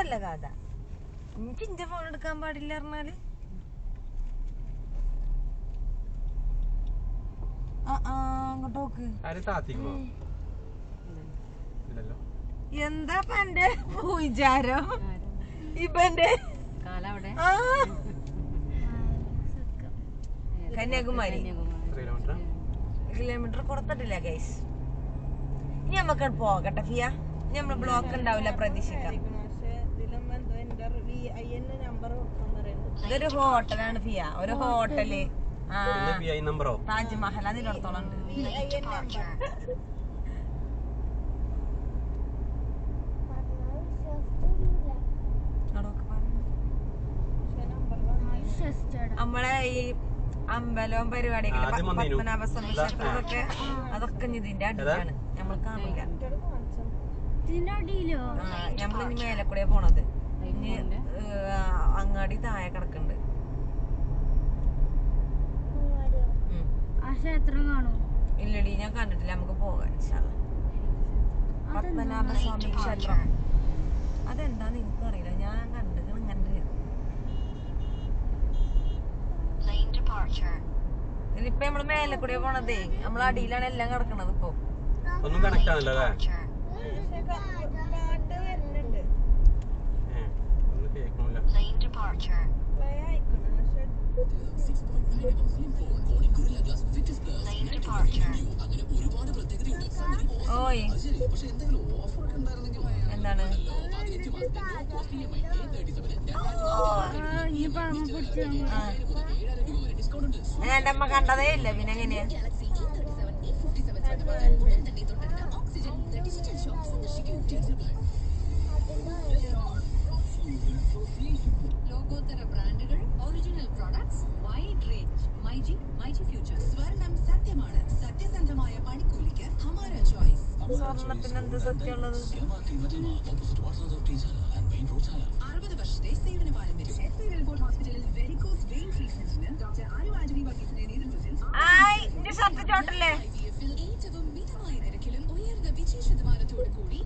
അതല്ല കഥ. എനിക്ക് ഇന്റെ ഫോൺ എടുക്കാൻ പാടില്ല പറഞ്ഞാല് അങ്ങോട്ട് നോക്ക്. എന്താ എന്റെ വിചാരം? ഇവന്റെ കന്യാകുമാരി കിലോമീറ്റർ കൊടുത്തിട്ടില്ല ഗൈസ്. ഇനി നമുക്ക് പോകട്ടെ ഫിയ. ഇനി നമ്മള് ബ്ലോക്ക് ഉണ്ടാവില്ല പ്രതീക്ഷിക്കാം. ഇതൊരു ഹോട്ടലാണ് ഫിയ, ഒരു ഹോട്ടല്. താജ്മഹൽ അതിനടുത്തോളം ഉണ്ട്. നമ്മളെ ഈ അമ്പലവും പരിപാടികളും പത്മനാഭസ്വാമി ക്ഷേത്രമൊക്കെ അതൊക്കെ ഇതിന്റെ അടിയിലാണ്. നമ്മൾ കാണില്ല. നമ്മളിനി മേലെ കൂടെ പോണത്. ഇനി അങ്ങാടി താഴെ കിടക്കുന്നുണ്ട്. ഇല്ലടി ഞാൻ കണ്ടിട്ടില്ല. നമുക്ക് പോകാം. പത്മനാഭസ്വാമി ക്ഷേത്രം അതെന്താന്ന് എനിക്കറിയില്ല. ഞാൻ കണ്ടു ഇതിപ്പോ നമ്മള് മേലെ കൂടെ പോണതേ. നമ്മളെ അടിയിലാണ് എല്ലാം കിടക്കണത്. ഇപ്പൊ ഒന്നും കണക്ട് ആണല്ലോ അല്ലേ? ഓയ് എന്താണ് എന്റെ അമ്മ കണ്ടതേ ഇല്ല. പിന്നെ എങ്ങനെയാ? ലോകോത്തര ബ്രാൻഡുകൾ, original products, wide range. MyG future. സ്വർണം സത്യമാണ്. സത്യസന്ധമായ പണിക്കൂലിക്ക് ഹമാര ചോയ്സ്. സ്വർണത്തിന് എന്ത് സത്യമുള്ളത്? 60 വർഷത്തെ സേവന പാരമ്പര്യം. ഹോസ്പിറ്റലിൽ വെരിക്കോസ് വെയിൻ ട്രീറ്റ്മെന്റിന് ഡോക്ടർ ആരുവാജി വർഗീസിന്റെ നേതൃത്വത്തിൽ ഏറ്റവും മിതമായ നിരക്കിലും ഉയർന്ന വിജയ ശതമാനത്തോടു കൂടി